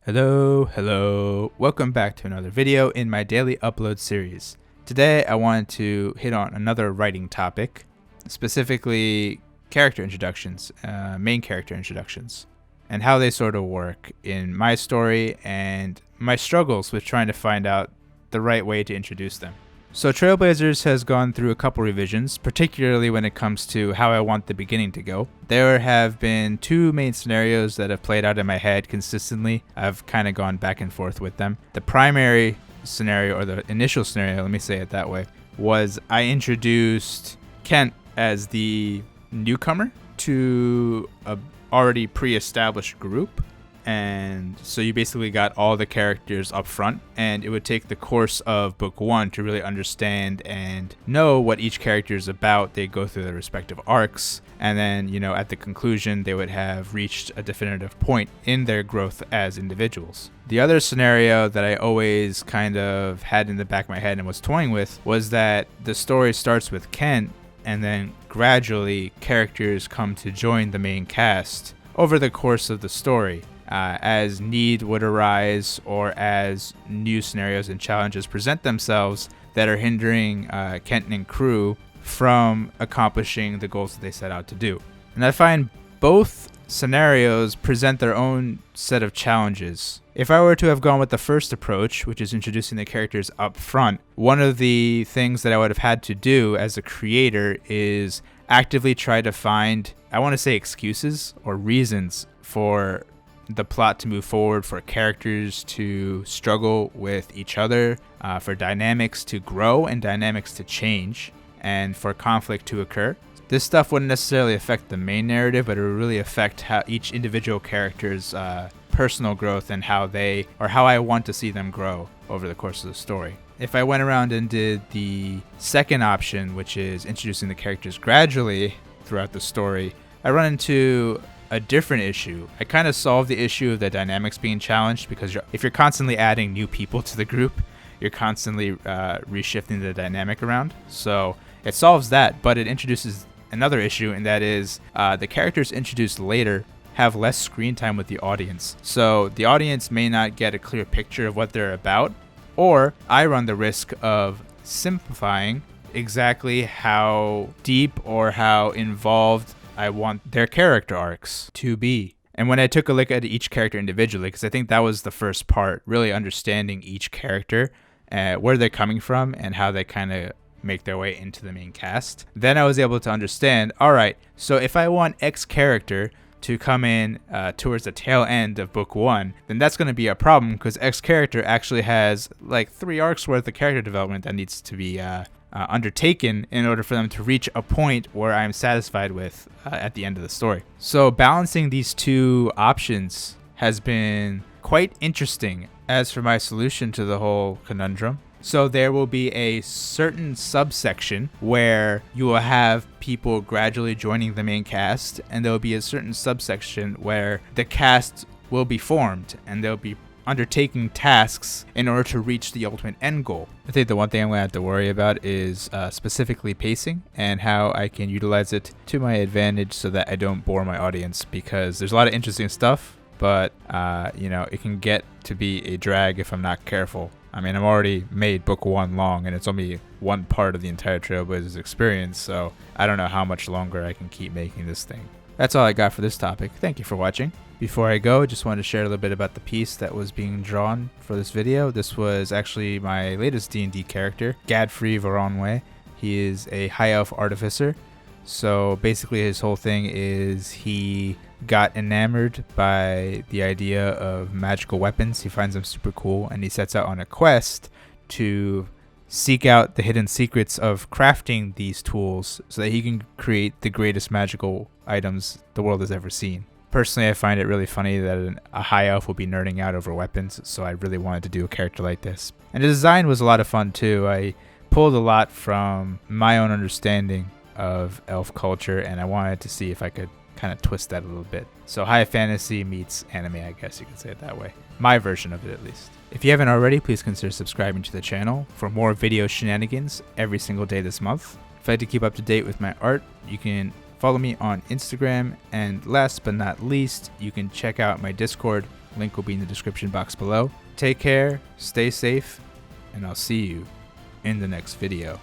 Hello. Welcome back to another video in my daily upload series. Today I wanted to hit on another writing topic, specifically character introductions, main character introductions, and how they sort of work in my story and my struggles with trying to find out the right way to introduce them. So Trailblazers has gone through a couple revisions, particularly when it comes to how I want the beginning to go. There have been two main scenarios that have played out in my head consistently. I've kind of gone back and forth with them. The primary scenario, or the initial scenario, let me say it that way, was I introduced Kent as the newcomer to a already pre-established group. And so you basically got all the characters up front, and it would take the course of book one to really understand and know what each character is about. They go through their respective arcs, and then, at the conclusion, they would have reached a definitive point in their growth as individuals. The other scenario that I always kind of had in the back of my head and was toying with was that the story starts with Kent, and then gradually characters come to join the main cast over the course of the story. As need would arise or as new scenarios and challenges present themselves that are hindering Kent and crew from accomplishing the goals that they set out to do. And I find both scenarios present their own set of challenges. If I were to have gone with the first approach, which is introducing the characters up front, one of the things that I would have had to do as a creator is actively try to find, I want to say, excuses or reasons for the plot to move forward, for characters to struggle with each other, for dynamics to grow and dynamics to change, and for conflict to occur. This stuff wouldn't necessarily affect the main narrative, but it would really affect how each individual character's personal growth and how I want to see them grow over the course of the story. If I went around and did the second option, which is introducing the characters gradually throughout the story, I run into a different issue. I kind of solve the issue of the dynamics being challenged, because if you're constantly adding new people to the group, you're constantly reshifting the dynamic around. So it solves that, but it introduces another issue, and that is the characters introduced later have less screen time with the audience. So the audience may not get a clear picture of what they're about, or I run the risk of simplifying exactly how deep or how involved I want their character arcs to be. And when I took a look at each character individually, because I think that was the first part, really understanding each character, where they're coming from and how they kind of make their way into the main cast, then I was able to understand, all right, so if I want X character to come in towards the tail end of book one, then that's going to be a problem, because X character actually has like 3 arcs worth of character development that needs to be undertaken in order for them to reach a point where I'm satisfied with at the end of the story. So balancing these two options has been quite interesting. As for my solution to the whole conundrum, so there will be a certain subsection where you will have people gradually joining the main cast, and there will be a certain subsection where the cast will be formed and they'll be undertaking tasks in order to reach the ultimate end goal. I think the one thing I'm going to have to worry about is specifically pacing and how I can utilize it to my advantage so that I don't bore my audience, because there's a lot of interesting stuff, but it can get to be a drag if I'm not careful. I mean, I've already made book one long, and it's only one part of the entire Trailblazers experience, so I don't know how much longer I can keep making this thing. That's all I got for this topic. Thank you for watching. Before I go, just wanted to share a little bit about the piece that was being drawn for this video. This was actually my latest D&D character, Godfrey Voronway. He is a high elf artificer. So basically his whole thing is he got enamored by the idea of magical weapons. He finds them super cool, and he sets out on a quest to seek out the hidden secrets of crafting these tools so that he can create the greatest magical items the world has ever seen. Personally, I find it really funny that a high elf will be nerding out over weapons, so I really wanted to do a character like this. And the design was a lot of fun too. I pulled a lot from my own understanding of elf culture, and I wanted to see if I could kind of twist that a little bit. So high fantasy meets anime, I guess you could say it that way. My version of it, at least. If you haven't already, please consider subscribing to the channel for more video shenanigans every single day this month. If you'd like to keep up to date with my art, you can follow me on Instagram, and last but not least, you can check out my Discord Link will be in the description box below. Take care, stay safe, and I'll see you in the next video.